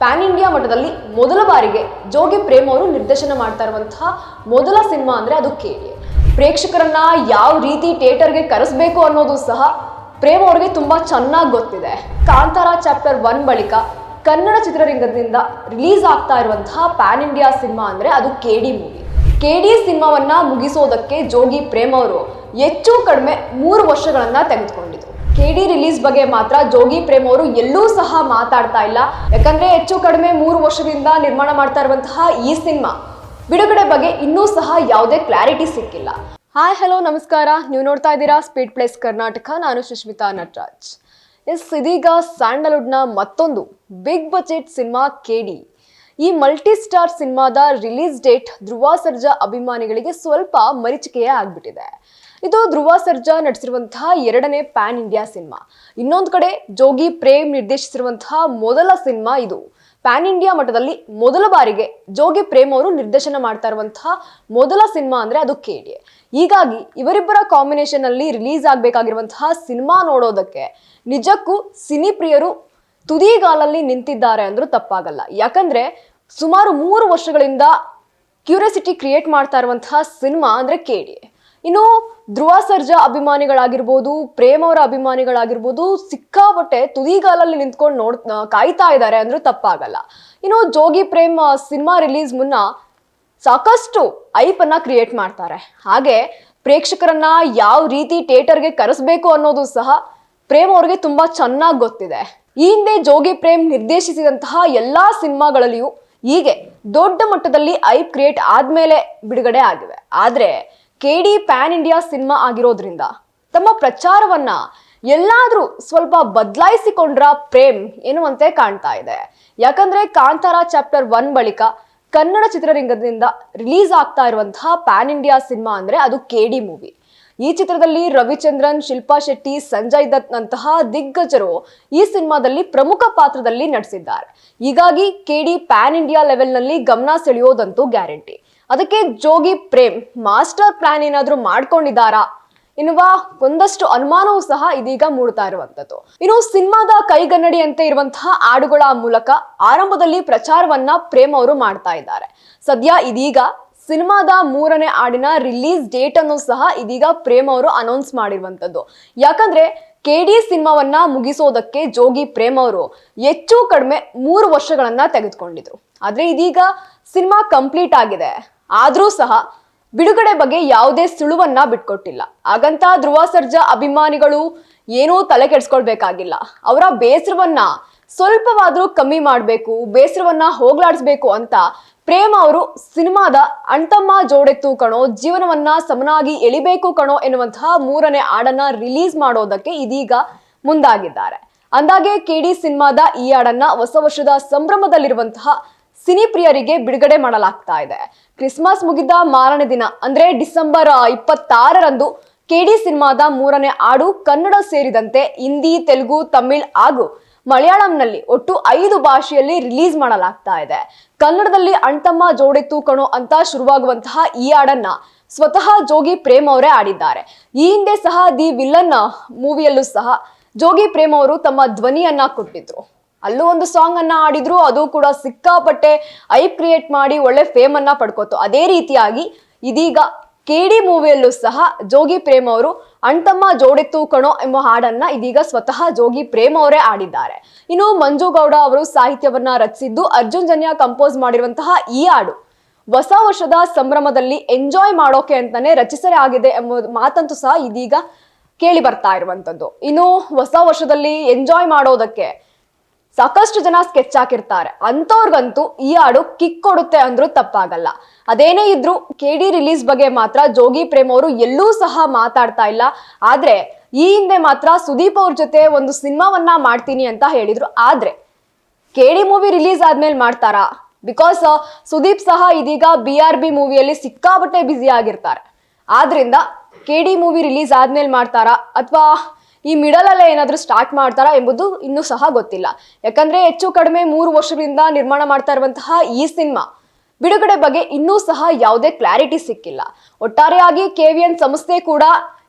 PAN India ಮಟ್ಟದಲ್ಲಿ ಮೊದಲ ಬಾರಿಗೆ ಜೋಗಿ ಪ್ರೇಮ್ ಅವರು ನಿರ್ದೇಶನ ಮಾಡ್ತಾ ಇರುವಂತಹ ಮೊದಲ ಸಿನಿಮಾ ಅಂದ್ರೆ ಅದು KDA. ಪ್ರೇಕ್ಷಕರನ್ನ ಯಾವ ರೀತಿ ಥಿಯೇಟರ್ಗೆ ಕರೆಸಬೇಕು ಅನ್ನೋದು ಸಹ ಪ್ರೇಮ್ ಅವರಿಗೆ ತುಂಬಾ ಚೆನ್ನಾಗಿ ಗೊತ್ತಿದೆ. ಕಾಂತಾರ ಚಾಪ್ಟರ್ 1 ಬಳಿಕ ಕನ್ನಡ ಚಿತ್ರರಂಗದಿಂದ ರಿಲೀಸ್ ಆಗ್ತಾ ಇರುವಂತಹ ಪ್ಯಾನ್ ಇಂಡಿಯಾ ಸಿನಿಮಾ ಅಂದ್ರೆ ಅದು KD ಮೂವಿ. KD ಸಿನಿಮಾವನ್ನ ಮುಗಿಸೋದಕ್ಕೆ ಜೋಗಿ ಪ್ರೇಮ್ ಅವರು ಹೆಚ್ಚು ಕಡಿಮೆ 3 ವರ್ಷಗಳನ್ನ ತೆಗೆದುಕೊಂಡಿದ್ರು. KD ರಿಲೀಸ್ ಬಗ್ಗೆ ಮಾತ್ರ ಜೋಗಿ ಪ್ರೇಮ್ ಅವರು ಎಲ್ಲೂ ಸಹ ಮಾತಾಡ್ತಾ ಇಲ್ಲ. ಯಾಕಂದ್ರೆ ಹೆಚ್ಚು ಕಡಿಮೆ 3 ವರ್ಷದಿಂದ ನಿರ್ಮಾಣ ಮಾಡ್ತಾ ಇರುವಂತಹ ಈ ಸಿನಿಮಾ ಬಿಡುಗಡೆ ಬಗ್ಗೆ ಇನ್ನೂ ಸಹ ಯಾವುದೇ ಕ್ಲಾರಿಟಿ ಸಿಕ್ಕಿಲ್ಲ. ಹಾಯ್ ಹಲೋ ನಮಸ್ಕಾರ, ನೀವು ನೋಡ್ತಾ ಇದ್ದೀರಾ ಸ್ಪೀಡ್ ಪ್ಲೇಸ್ ಕರ್ನಾಟಕ. ನಾನು ಸುಷ್ಮಿತಾ ನಟರಾಜ್. ಇದೀಗ ಸ್ಯಾಂಡಲ್ವುಡ್ನ ಮತ್ತೊಂದು ಬಿಗ್ ಬಜೆಟ್ ಸಿನಿಮಾ KD. ಈ ಮಲ್ಟಿ ಸ್ಟಾರ್ ಸಿನಿಮಾದ ರಿಲೀಸ್ ಡೇಟ್ ಧ್ರುವ ಸರ್ಜಾ ಅಭಿಮಾನಿಗಳಿಗೆ ಸ್ವಲ್ಪ ಮರೀಚಿಕೆಯೇ ಆಗ್ಬಿಟ್ಟಿದೆ. ಇದು ಧ್ರುವ ಸರ್ಜಾ ನಟಿಸಿರುವಂತಹ 2ನೇ ಪ್ಯಾನ್ ಇಂಡಿಯಾ ಸಿನಿಮಾ. ಇನ್ನೊಂದು ಕಡೆ ಜೋಗಿ ಪ್ರೇಮ್ ನಿರ್ದೇಶಿಸಿರುವಂತಹ ಮೊದಲ ಸಿನಿಮಾ ಇದು. ಪ್ಯಾನ್ ಇಂಡಿಯಾ ಮಟ್ಟದಲ್ಲಿ ಮೊದಲ ಬಾರಿಗೆ ಜೋಗಿ ಪ್ರೇಮ್ ಅವರು ನಿರ್ದೇಶನ ಮಾಡ್ತಾ ಇರುವಂತಹ ಮೊದಲ ಸಿನಿಮಾ ಅಂದ್ರೆ ಅದು KDA. ಹೀಗಾಗಿ ಇವರಿಬ್ಬರ ಕಾಂಬಿನೇಷನ್ ಅಲ್ಲಿ ರಿಲೀಸ್ ಆಗ್ಬೇಕಾಗಿರುವಂತಹ ಸಿನಿಮಾ ನೋಡೋದಕ್ಕೆ ನಿಜಕ್ಕೂ ಸಿನಿ ಪ್ರಿಯರು ತುದಿಗಾಲಲ್ಲಿ ನಿಂತಿದ್ದಾರೆ ಅಂದ್ರೂ ತಪ್ಪಾಗಲ್ಲ. ಯಾಕಂದ್ರೆ ಸುಮಾರು 3 ವರ್ಷಗಳಿಂದ ಕ್ಯೂರಿಯಾಸಿಟಿ ಕ್ರಿಯೇಟ್ ಮಾಡ್ತಾ ಇರುವಂತಹ ಸಿನಿಮಾ ಅಂದ್ರೆ KDA. ಇನ್ನು ಧ್ರುವ ಸರ್ಜಾ ಅಭಿಮಾನಿಗಳಾಗಿರ್ಬೋದು, ಪ್ರೇಮ್ ಅವರ ಅಭಿಮಾನಿಗಳಾಗಿರ್ಬೋದು ಸಿಕ್ಕಾಪಟ್ಟೆ ತುದಿಗಾಲಲ್ಲಿ ನಿಂತ್ಕೊಂಡು ಕಾಯ್ತಾ ಇದ್ದಾರೆ ಅಂದ್ರೂ ತಪ್ಪಾಗಲ್ಲ. ಇನ್ನು ಜೋಗಿ ಪ್ರೇಮ್ ಸಿನಿಮಾ ರಿಲೀಸ್ ಮುನ್ನ ಸಾಕಷ್ಟು ಐಪ್ ಅನ್ನ ಕ್ರಿಯೇಟ್ ಮಾಡ್ತಾರೆ. ಹಾಗೆ ಪ್ರೇಕ್ಷಕರನ್ನ ಯಾವ ರೀತಿ ಥಿಯೇಟರ್ಗೆ ಕರೆಸಬೇಕು ಅನ್ನೋದು ಸಹ ಪ್ರೇಮ್ ಅವ್ರಿಗೆ ತುಂಬಾ ಚೆನ್ನಾಗಿ ಗೊತ್ತಿದೆ. ಈ ಹಿಂದೆ ಜೋಗಿ ಪ್ರೇಮ್ ನಿರ್ದೇಶಿಸಿದಂತಹ ಎಲ್ಲಾ ಸಿನಿಮಾಗಳಲ್ಲಿಯೂ ಹೀಗೆ ದೊಡ್ಡ ಮಟ್ಟದಲ್ಲಿ ಐಪ್ ಕ್ರಿಯೇಟ್ ಆದ್ಮೇಲೆ ಬಿಡುಗಡೆ ಆಗಿವೆ. ಆದ್ರೆ KD ಪ್ಯಾನ್ ಇಂಡಿಯಾ ಸಿನಿಮಾ ಆಗಿರೋದ್ರಿಂದ ತಮ್ಮ ಪ್ರಚಾರವನ್ನ ಎಲ್ಲಾದ್ರೂ ಸ್ವಲ್ಪ ಬದಲಾಯಿಸಿಕೊಂಡ್ರ ಪ್ರೇಮ್ ಎನ್ನುವಂತೆ ಕಾಣ್ತಾ ಇದೆ. ಯಾಕಂದ್ರೆ ಕಾಂತಾರ ಚಾಪ್ಟರ್ 1 ಬಳಿಕ ಕನ್ನಡ ಚಿತ್ರರಂಗದಿಂದ ರಿಲೀಸ್ ಆಗ್ತಾ ಇರುವಂತಹ ಪ್ಯಾನ್ ಇಂಡಿಯಾ ಸಿನಿಮಾ ಅಂದ್ರೆ ಅದು KD ಮೂವಿ. ಈ ಚಿತ್ರದಲ್ಲಿ ರವಿಚಂದ್ರನ್, ಶಿಲ್ಪಾ ಶೆಟ್ಟಿ, ಸಂಜಯ್ ದತ್ ನಂತಹ ದಿಗ್ಗಜರು ಈ ಸಿನಿಮಾದಲ್ಲಿ ಪ್ರಮುಖ ಪಾತ್ರದಲ್ಲಿ ನಟಿಸಿದ್ದಾರೆ. ಹೀಗಾಗಿ KD ಪ್ಯಾನ್ ಇಂಡಿಯಾ ಲೆವೆಲ್ ನಲ್ಲಿ ಗಮನ ಸೆಳೆಯೋದಂತೂ ಗ್ಯಾರಂಟಿ. ಅದಕ್ಕೆ ಜೋಗಿ ಪ್ರೇಮ್ ಮಾಸ್ಟರ್ ಪ್ಲಾನ್ ಏನಾದ್ರೂ ಮಾಡ್ಕೊಂಡಿದ್ದಾರಾ ಎನ್ನುವ ಒಂದಷ್ಟು ಅನುಮಾನವೂ ಸಹ ಇದೀಗ ಮೂಡ್ತಾ ಇರುವಂತದ್ದು. ಇನ್ನು ಸಿನಿಮಾದ ಕೈಗನ್ನಡಿಯಂತೆ ಇರುವಂತಹ ಹಾಡುಗಳ ಮೂಲಕ ಆರಂಭದಲ್ಲಿ ಪ್ರಚಾರವನ್ನ ಪ್ರೇಮ್ ಅವರು ಮಾಡ್ತಾ ಇದ್ದಾರೆ. ಸದ್ಯ ಇದೀಗ ಸಿನಿಮಾದ 3ನೇ ಹಾಡಿನ ರಿಲೀಸ್ ಡೇಟ್ ಅನ್ನು ಸಹ ಇದೀಗ ಪ್ರೇಮ್ ಅವರು ಅನೌನ್ಸ್ ಮಾಡಿರುವಂತದ್ದು. ಯಾಕಂದ್ರೆ KD ಸಿನಿಮಾವನ್ನ ಮುಗಿಸೋದಕ್ಕೆ ಜೋಗಿ ಪ್ರೇಮ್ ಅವರು ಹೆಚ್ಚು ಕಡಿಮೆ 3 ವರ್ಷಗಳನ್ನ ತೆಗೆದುಕೊಂಡಿದ್ರು. ಆದ್ರೆ ಇದೀಗ ಸಿನಿಮಾ ಕಂಪ್ಲೀಟ್ ಆಗಿದೆ. ಆದ್ರೂ ಸಹ ಬಿಡುಗಡೆ ಬಗ್ಗೆ ಯಾವುದೇ ಸುಳುವನ್ನ ಬಿಟ್ಕೊಟ್ಟಿಲ್ಲ. ಹಾಗಂತ ಧ್ರುವ ಸರ್ಜಾ ಅಭಿಮಾನಿಗಳು ಏನೂ ತಲೆ ಕೆಡಿಸ್ಕೊಳ್ಬೇಕಾಗಿಲ್ಲ. ಅವರ ಬೇಸರವನ್ನ ಸ್ವಲ್ಪವಾದ್ರೂ ಕಮ್ಮಿ ಮಾಡ್ಬೇಕು, ಬೇಸರವನ್ನ ಹೋಗ್ಲಾಡಿಸ್ಬೇಕು ಅಂತ ಪ್ರೇಮ್ ಅವರು ಸಿನಿಮಾದ ಅಣ್ತಮ್ಮ ಜೋಡೆತ್ತು ಕಣೋ, ಜೀವನವನ್ನ ಸಮನಾಗಿ ಎಳಿಬೇಕು ಕಣೋ ಎನ್ನುವಂತಹ 3ನೇ ಹಾಡನ್ನ ರಿಲೀಸ್ ಮಾಡೋದಕ್ಕೆ ಇದೀಗ ಮುಂದಾಗಿದ್ದಾರೆ. ಅಂದಾಗೆ KD ಸಿನಿಮಾದ ಈ ಹಾಡನ್ನ ಹೊಸ ವರ್ಷದ ಸಂಭ್ರಮದಲ್ಲಿರುವಂತಹ ಸಿನಿ ಪ್ರಿಯರಿಗೆ ಬಿಡುಗಡೆ ಮಾಡಲಾಗ್ತಾ ಇದೆ. ಕ್ರಿಸ್ಮಸ್ ಮುಗಿದ ಮಾರನೇ ದಿನ ಅಂದ್ರೆ ಡಿಸೆಂಬರ್ 26ರಂದು KD ಸಿನಿಮಾದ 3ನೇ ಹಾಡು ಕನ್ನಡ ಸೇರಿದಂತೆ ಹಿಂದಿ, ತೆಲುಗು, ತಮಿಳ್ ಹಾಗೂ ಮಲಯಾಳಂನಲ್ಲಿ ಒಟ್ಟು 5 ಭಾಷೆಯಲ್ಲಿ ರಿಲೀಸ್ ಮಾಡಲಾಗ್ತಾ ಇದೆ. ಕನ್ನಡದಲ್ಲಿ ಅಣ್ತಮ್ಮ ಜೋಡೆತ್ತು ಕಣೋ ಅಂತ ಶುರುವಾಗುವಂತಹ ಈ ಹಾಡನ್ನ ಸ್ವತಃ ಜೋಗಿ ಪ್ರೇಮ್ ಅವರೇ ಆಡಿದ್ದಾರೆ. ಈ ಹಿಂದೆ ಸಹ ದಿ ವಿಲನ್ ಮೂವಿಯಲ್ಲೂ ಸಹ ಜೋಗಿ ಪ್ರೇಮ್ ಅವರು ತಮ್ಮ ಧ್ವನಿಯನ್ನ ಕೊಟ್ಟಿದ್ರು. ಅಲ್ಲೂ ಒಂದು ಸಾಂಗ್ ಅನ್ನ ಆಡಿದ್ರು. ಅದು ಕೂಡ ಸಿಕ್ಕಾಪಟ್ಟೆ ಐಪ್ ಕ್ರಿಯೇಟ್ ಮಾಡಿ ಒಳ್ಳೆ ಫೇಮ್ ಅನ್ನ ಪಡ್ಕೋತು. ಅದೇ ರೀತಿಯಾಗಿ ಇದೀಗ KD ಮೂವಿಯಲ್ಲೂ ಸಹ ಜೋಗಿ ಪ್ರೇಮ್ ಅವರು ಅಣ್ತಮ್ಮ ಜೋಡೆತ್ತು ಕಣೋ ಎಂಬ ಹಾಡನ್ನ ಇದೀಗ ಸ್ವತಃ ಜೋಗಿ ಪ್ರೇಮ್ ಅವರೇ ಆಡಿದ್ದಾರೆ. ಇನ್ನು ಮಂಜು ಗೌಡ ಅವರು ಸಾಹಿತ್ಯವನ್ನ ರಚಿಸಿದ್ದು, ಅರ್ಜುನ್ ಜನ್ಯ ಕಂಪೋಸ್ ಮಾಡಿರುವಂತಹ ಈ ಹಾಡು ಹೊಸ ವರ್ಷದ ಸಂಭ್ರಮದಲ್ಲಿ ಎಂಜಾಯ್ ಮಾಡೋಕೆ ಅಂತಾನೆ ರಚಿಸಲಾಗಿದೆ ಎಂಬ ಮಾತಂತೂ ಸಹ ಇದೀಗ ಕೇಳಿ ಬರ್ತಾ ಇರುವಂತದ್ದು. ಇನ್ನು ಹೊಸ ವರ್ಷದಲ್ಲಿ ಎಂಜಾಯ್ ಮಾಡೋದಕ್ಕೆ ಸಾಕಷ್ಟು ಜನ ಸ್ಕೆಚ್ ಹಾಕಿರ್ತಾರೆ. ಅಂತವ್ರಿಗಂತೂ ಈ ಹಾಡು ಕಿಕ್ ಕೊಡುತ್ತೆ ಅಂದ್ರೂ ತಪ್ಪಾಗಲ್ಲ. ಅದೇನೇ ಇದ್ರು KD ರಿಲೀಸ್ ಬಗ್ಗೆ ಮಾತ್ರ ಜೋಗಿ ಪ್ರೇಮ್ ಅವರು ಎಲ್ಲೂ ಸಹ ಮಾತಾಡ್ತಾ ಇಲ್ಲ. ಆದ್ರೆ ಈ ಹಿಂದೆ ಮಾತ್ರ ಸುದೀಪ್ ಅವ್ರ ಜೊತೆ ಒಂದು ಸಿನಿಮಾವನ್ನ ಮಾಡ್ತೀನಿ ಅಂತ ಹೇಳಿದ್ರು. ಆದ್ರೆ KD ಮೂವಿ ರಿಲೀಸ್ ಆದ್ಮೇಲೆ ಮಾಡ್ತಾರಾ? ಬಿಕಾಸ್ ಸುದೀಪ್ ಸಹ ಇದೀಗ BRB ಮೂವಿಯಲ್ಲಿ ಸಿಕ್ಕಾಪಟ್ಟೆ ಬ್ಯುಸಿ ಆಗಿರ್ತಾರೆ. ಆದ್ರಿಂದ KD ಮೂವಿ ರಿಲೀಸ್ ಆದ್ಮೇಲೆ ಮಾಡ್ತಾರಾ ಅಥವಾ ಈ ಮಿಡಲ್ ಅಲ್ಲೇ ಏನಾದ್ರೂ ಸ್ಟಾರ್ಟ್ ಮಾಡ್ತಾರಾ ಎಂಬುದು ಇನ್ನೂ ಸಹ ಗೊತ್ತಿಲ್ಲ. ಯಾಕಂದ್ರೆ ಹೆಚ್ಚು ಕಡಿಮೆ 3 ವರ್ಷಗಳಿಂದ ನಿರ್ಮಾಣ ಮಾಡ್ತಾ ಇರುವಂತಹ ಈ ಸಿನಿಮಾ ಬಿಡುಗಡೆ ಬಗ್ಗೆ ಇನ್ನೂ ಸಹ ಯಾವುದೇ ಕ್ಲಾರಿಟಿ ಸಿಕ್ಕಿಲ್ಲ. ಒಟ್ಟಾರೆಯಾಗಿ KVN ಸಂಸ್ಥೆ ಕೂಡ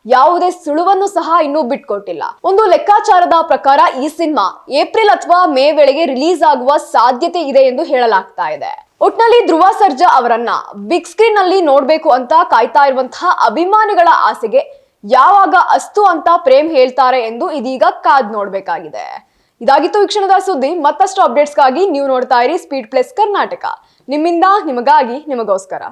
ಯಾವುದೇ ಸುಳುವನ್ನು ಸಹ ಇನ್ನೂ ಬಿಟ್ಕೊಟ್ಟಿಲ್ಲ. ಒಂದು ಲೆಕ್ಕಾಚಾರದ ಪ್ರಕಾರ ಈ ಸಿನಿಮಾ ಏಪ್ರಿಲ್ ಅಥವಾ ಮೇ ವೇಳೆಗೆ ರಿಲೀಸ್ ಆಗುವ ಸಾಧ್ಯತೆ ಇದೆ ಎಂದು ಹೇಳಲಾಗ್ತಾ ಇದೆ. ಒಟ್ನಲ್ಲಿ ಧ್ರುವ ಸರ್ಜಾ ಅವರನ್ನ ಬಿಗ್ ಸ್ಕ್ರೀನ್ ನಲ್ಲಿ ನೋಡ್ಬೇಕು ಅಂತ ಕಾಯ್ತಾ ಇರುವಂತಹ ಅಭಿಮಾನಿಗಳ ಆಸೆಗೆ ಯಾವಾಗ ಅಸ್ತು ಅಂತ ಪ್ರೇಮ್ ಹೇಳ್ತಾರೆ ಎಂದು ಇದೀಗ ಕಾದ್ ನೋಡ್ಬೇಕಾಗಿದೆ. ಇದಾಗಿತ್ತು ಈ ಕ್ಷಣದ ಸುದ್ದಿ. ಮತ್ತಷ್ಟು ಅಪ್ಡೇಟ್ಸ್ಗಾಗಿ ನೀವು ನೋಡ್ತಾ ಇರಿ ಸ್ಪೀಡ್ ಪ್ಲಸ್ ಕರ್ನಾಟಕ. ನಿಮ್ಮಿಂದ ನಿಮಗಾಗಿ ನಿಮಗೋಸ್ಕರ.